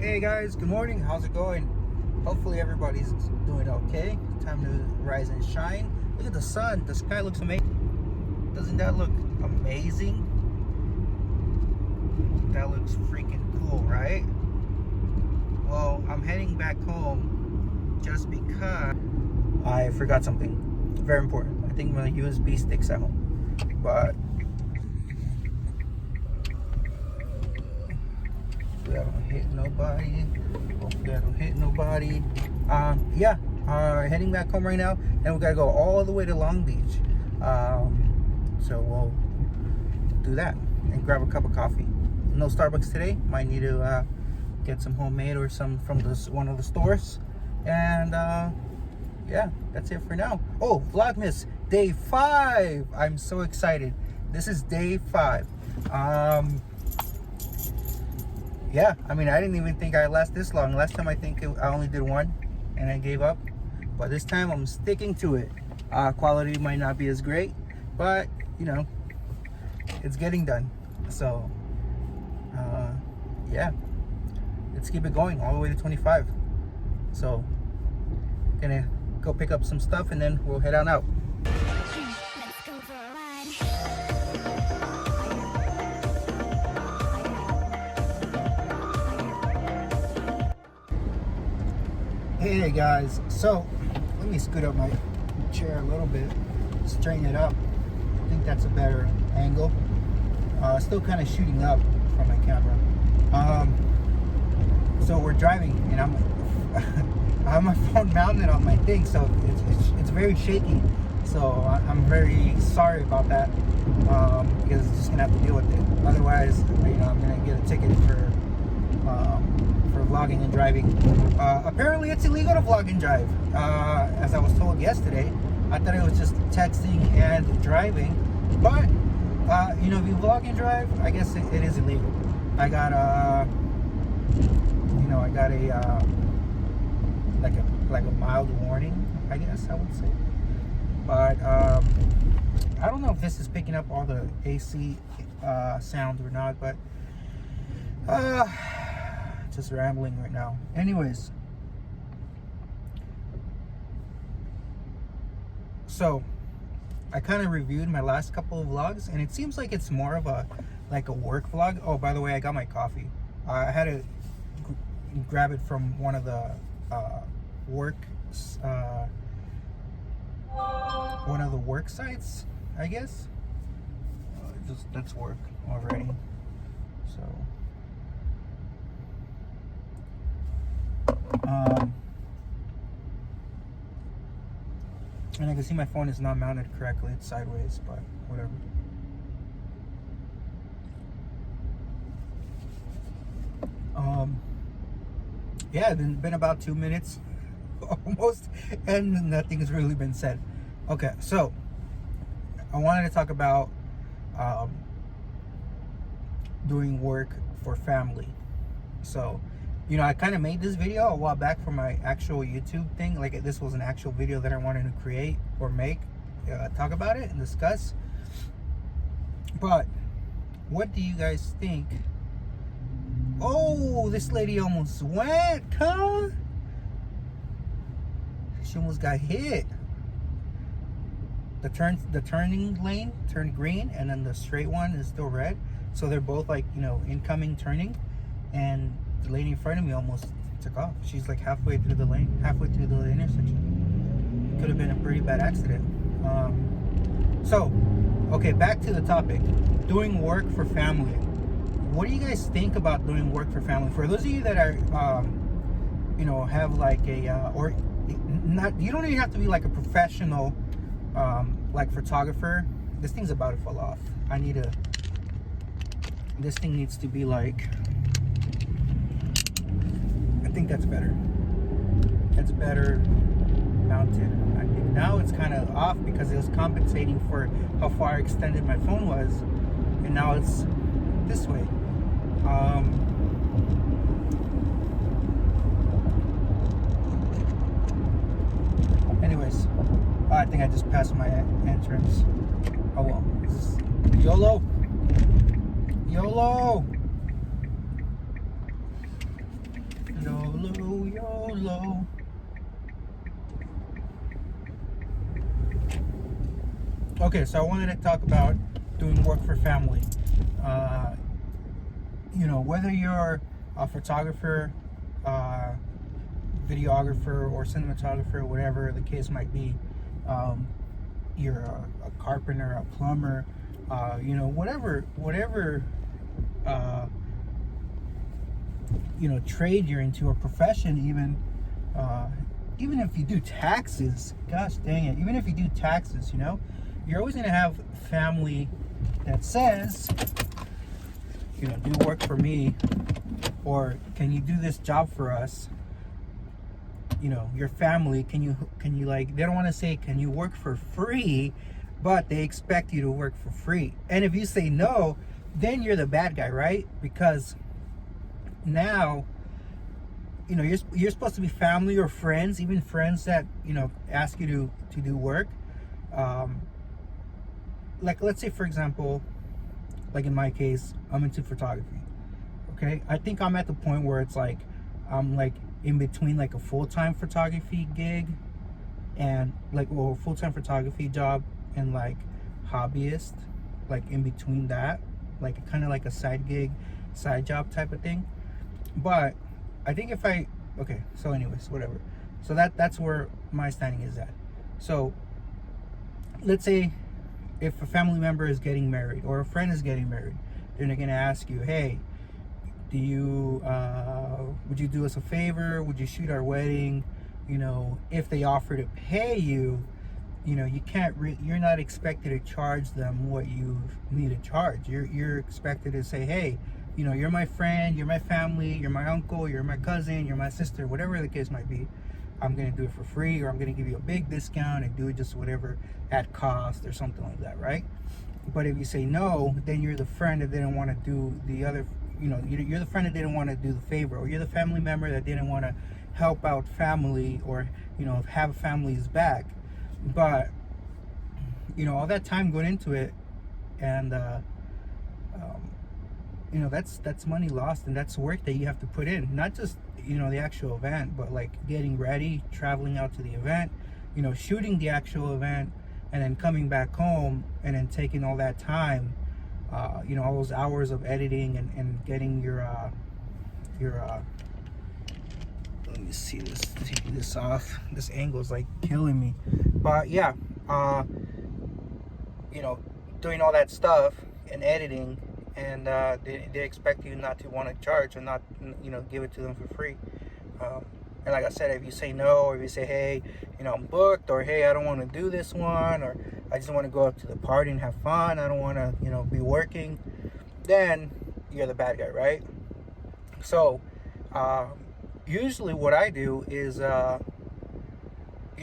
Hey guys, good morning. How's it going? Hopefully everybody's doing okay. Time to rise and shine. Look at the sun. The sky looks amazing. Doesn't that look amazing? That looks freaking cool, right? Well, I'm heading back home just because I forgot something very important. I think my USB stick's at home, but hopefully I don't hit nobody. Heading back home right now, and we gotta go all the way to Long Beach. So we'll do that and grab a cup of coffee. No Starbucks today. Might need to get some homemade or some from one of the stores. And yeah, that's it for now. Oh, Vlogmas day 5. I'm so excited. This is day 5. Yeah, I mean, I didn't even think I'd last this long. Last time I think I only did one and I gave up. But this time I'm sticking to it. Quality might not be as great, but you know, it's getting done. So yeah, let's keep it going all the way to 25. So gonna go pick up some stuff and then we'll head on out. Let's go for a ride. Hey guys, so let me scoot up my chair a little bit, straighten it up. I think that's a better angle. Still kind of shooting up from my camera. So we're driving and I have my phone mounted on my thing, so it's very shaky. So I'm very sorry about that, because it's just gonna have to deal with it. Otherwise, you know, I'm gonna get a ticket for vlogging and driving. Apparently it's illegal to vlog and drive, as I was told yesterday. I thought it was just texting and driving, but you know, if you vlog and drive, I guess it is illegal. I got a like a mild warning, I guess I would say. But I don't know if this is picking up all the AC sound or not, but just rambling right now. Anyways, so I kind of reviewed my last couple of vlogs, and it seems like it's more of a work vlog. Oh, by the way, I got my coffee. I had to grab it from one of the work sites, I guess. That's work already. So and I can see my phone is not mounted correctly. It's sideways, but whatever. Yeah, it's been about 2 minutes almost, and nothing's really been said. Okay, so I wanted to talk about doing work for family. So, you know, I kind of made this video a while back for my actual YouTube thing. Like, this was an actual video that I wanted to create or make, talk about it and discuss. But what do you guys think? Oh, this lady almost went, huh? She almost got hit. The turning lane turned green, and then the straight one is still red. So they're both, like, you know, incoming turning, and the lady in front of me almost took off. She's like halfway through the lane, halfway through the intersection. Could have been a pretty bad accident. So, okay, back to the topic. Doing work for family. What do you guys think about doing work for family? For those of you that are, you know, have like a, or not, you don't even have to be like a professional, like photographer. This thing's about to fall off. This thing needs to be like, I think that's better. That's better mounted. I think now it's kind of off because it was compensating for how far extended my phone was, and now it's this way. Anyways, I think I just passed my entrance. Oh well. YOLO. YOLO, YOLO. Okay, so I wanted to talk about doing work for family. You know, whether you're a photographer, videographer, or cinematographer, whatever the case might be, you're a carpenter, a plumber, you know, whatever you know, trade you're into, or profession, even if you do taxes, gosh dang it, even if you do taxes, you know, you're always going to have family that says, you know, do work for me, or can you do this job for us? You know, your family, can you like, they don't want to say, can you work for free, but they expect you to work for free. And if you say no, then you're the bad guy, right? Because now, you know, you're supposed to be family or friends, even friends that, you know, ask you to do work. Like, let's say, for example, like in my case, I'm into photography. Okay, I think I'm at the point where it's like I'm like in between like a full-time photography gig and like, well, full-time photography job and like hobbyist, like in between that, like kind of like a side gig, side job type of thing. But I think if I, okay, so anyways, whatever. So that's where my standing is at. So let's say if a family member is getting married or a friend is getting married, then they're gonna ask you, hey, do you would you do us a favor? Would you shoot our wedding? You know, if they offer to pay you, you know, you can't you're not expected to charge them what you need to charge. You're expected to say, hey, you know, you're my friend, you're my family, you're my uncle, you're my cousin, you're my sister, whatever the case might be. I'm gonna do it for free, or I'm gonna give you a big discount and do it just whatever at cost or something like that, right? But if you say no, then you're the friend that didn't want to do the other, you know, you're the friend that didn't want to do the favor, or you're the family member that didn't want to help out family, or, you know, have family's back. But, you know, all that time going into it, and you know, that's money lost, and that's work that you have to put in, not just, you know, the actual event, but like getting ready, traveling out to the event, you know, shooting the actual event, and then coming back home and then taking all that time, you know, all those hours of editing and getting your let me see this, taking this off, this angle is like killing me. But yeah, you know, doing all that stuff and editing, and they expect you not to want to charge, and not, you know, give it to them for free. And like I said, if you say no, or if you say, hey, you know, I'm booked, or hey, I don't want to do this one, or I just want to go out to the party and have fun, I don't want to, you know, be working, then you're the bad guy, right? So usually what I do is, you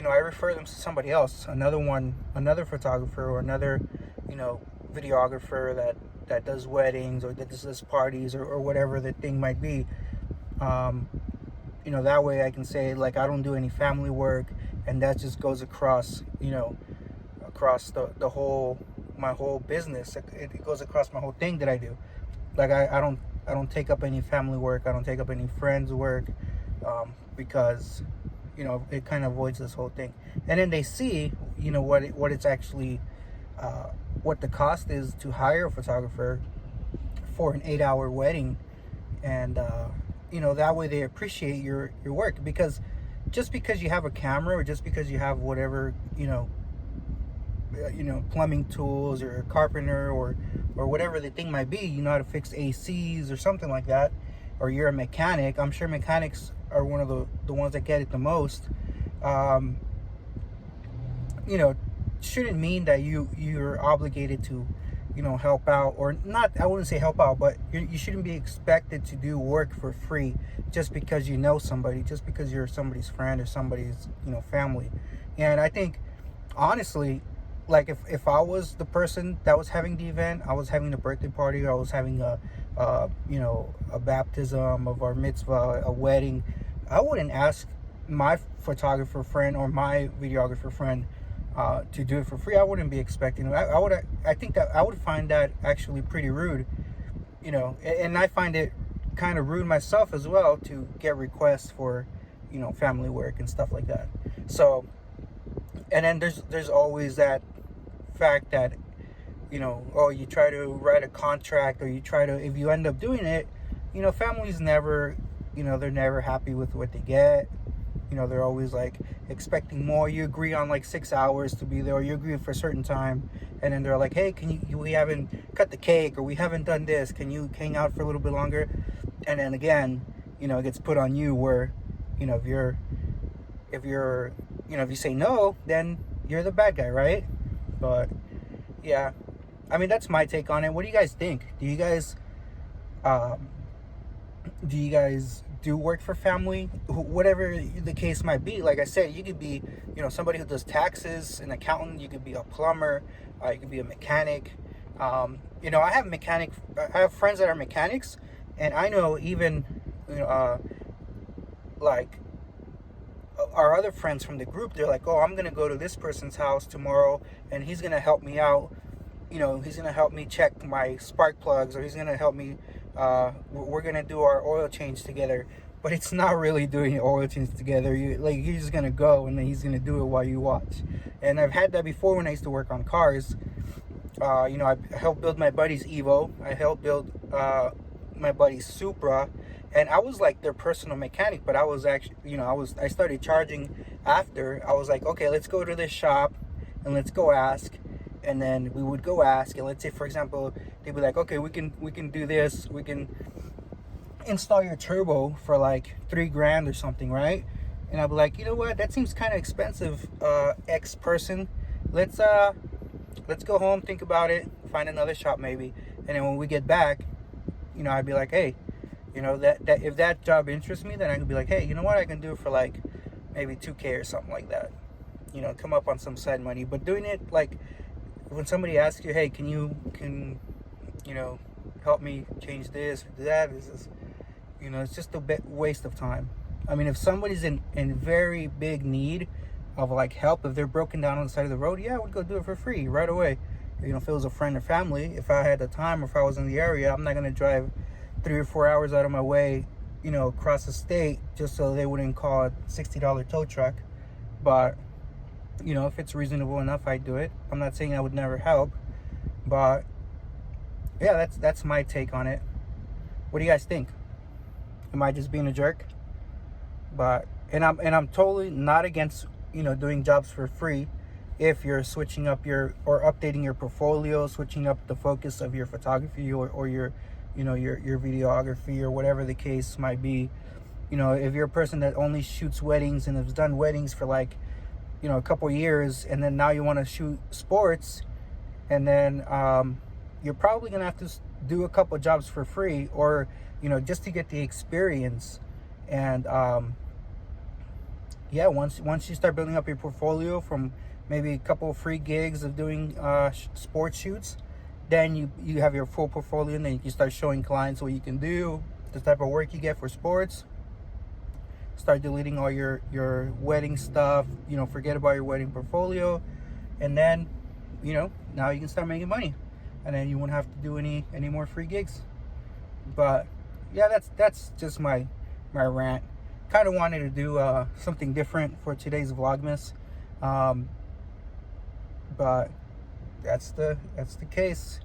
know, I refer them to somebody else, another photographer, or another, you know, videographer that does weddings, or that does parties, or whatever the thing might be. You know, that way I can say, like, I don't do any family work, and that just goes across, you know, across the whole, my whole business. It goes across my whole thing that I do. Like, I don't take up any family work, I don't take up any friends work, because, you know, it kind of avoids this whole thing. And then they see, you know, what it's actually, what the cost is to hire a photographer for an 8-hour wedding. And you know, that way they appreciate your work. Because just because you have a camera, or just because you have whatever, you know, plumbing tools, or a carpenter, or whatever the thing might be, you know how to fix ACs or something like that, or you're a mechanic. I'm sure mechanics are one of the ones that get it the most. You know, shouldn't mean that you're obligated to, you know, help out, or not. I wouldn't say help out, but you shouldn't be expected to do work for free just because you know somebody, just because you're somebody's friend or somebody's, you know, family. And I think, honestly, like, if I was the person that was having the event, I was having a birthday party, or I was having a you know, a baptism of our mitzvah, a wedding, I wouldn't ask my photographer friend or my videographer friend to do it for free. I wouldn't be expecting it. I think that I would find that actually pretty rude, you know. And I find it kind of rude myself as well to get requests for, family work and stuff like that. So, and then there's always that fact that, oh, you try to write a contract, or you try to, if you end up doing it, families never, they're never happy with what they get. They're always like expecting more. You agree on like 6 hours to be there, or you agree for a certain time, and then they're like, hey, we haven't cut the cake, or we haven't done this, can you hang out for a little bit longer? And then again, it gets put on you where, if you say no, then you're the bad guy, right? But yeah, I mean, that's my take on it. What do you guys think? Do you guys do work for family? Whatever the case might be. Like I said, you could be, somebody who does taxes, an accountant. You could be a plumber. You could be a mechanic. I have friends that are mechanics, and I know even, like our other friends from the group, they're like, oh, I'm gonna go to this person's house tomorrow, and he's gonna help me out. He's gonna help me check my spark plugs, or he's gonna help me. We're gonna do our oil change together. But it's not really doing an oil change together. You're just gonna go, and then he's gonna do it while you watch. And I've had that before when I used to work on cars. I helped build my buddy's Evo. I helped build my buddy's Supra, and I was like their personal mechanic. But I was actually, I started charging after. I was like, okay, let's go to this shop, and let's go ask. And then we would go ask, and let's say, for example, they'd be like, okay, we can do this. We can install your turbo for like $3,000 or something, right? And I'll be like, you know what, that seems kind of expensive, X person. Let's go home, think about it, find another shop maybe. And then when we get back, I'd be like, hey, that if that job interests me, then I could be like, hey, you know what, I can do it for like maybe $2,000 or something like that. Come up on some side money. But doing it like when somebody asks you, hey, can you help me change this or that, it's just a bit waste of time. I mean, if somebody's in very big need of like help, if they're broken down on the side of the road, yeah, I would go do it for free right away. If it was a friend or family, if I had the time, or if I was in the area, I'm not gonna drive 3 or 4 hours out of my way, across the state just so they wouldn't call a $60 tow truck. But if it's reasonable enough, I'd do it. I'm not saying I would never help, but yeah, that's my take on it. What do you guys think? Am I just being a jerk? But I'm totally not against doing jobs for free if you're switching up or updating your portfolio, switching up the focus of your photography or your your videography, or whatever the case might be. If you're a person that only shoots weddings and has done weddings for like a couple years, and then now you want to shoot sports, and then you're probably gonna have to do a couple jobs for free, or just to get the experience. And yeah, once you start building up your portfolio from maybe a couple of free gigs of doing sports shoots, then you have your full portfolio, and then you can start showing clients what you can do, the type of work you get for sports. Start deleting all your wedding stuff, forget about your wedding portfolio, and then now you can start making money, and then you won't have to do any more free gigs. But yeah, that's just my rant. Kind of wanted to do something different for today's Vlogmas, but that's the case.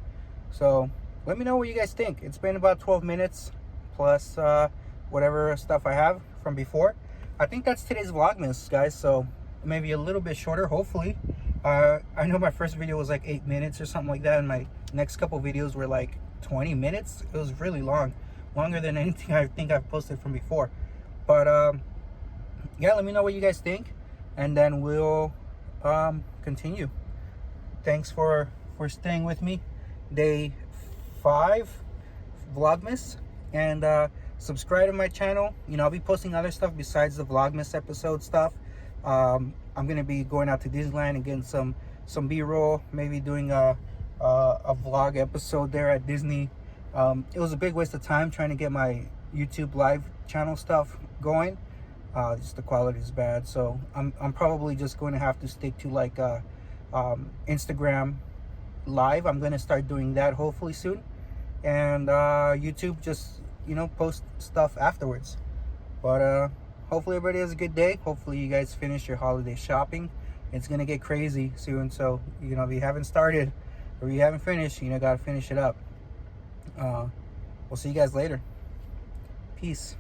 So let me know what you guys think. It's been about 12 minutes plus whatever stuff I have from before. I think that's today's Vlogmas, guys. So maybe a little bit shorter, hopefully. I know my first video was like 8 minutes or something like that, and my next couple videos were like 20 minutes. It was really long, longer than anything I think I've posted from before. But yeah, let me know what you guys think, and then we'll continue. Thanks for staying with me. Day 5 Vlogmas, and subscribe to my channel. I'll be posting other stuff besides the Vlogmas episode stuff. I'm gonna be going out to Disneyland and getting some B-roll, maybe doing a vlog episode there at Disney. It was a big waste of time trying to get my YouTube live channel stuff going. Just the quality is bad, so I'm probably just going to have to stick to like Instagram live. I'm going to start doing that hopefully soon, and YouTube, just post stuff afterwards. But hopefully everybody has a good day. Hopefully you guys finish your holiday shopping. It's gonna get crazy soon, so if you haven't started or you haven't finished, gotta finish it up. We'll see you guys later. Peace.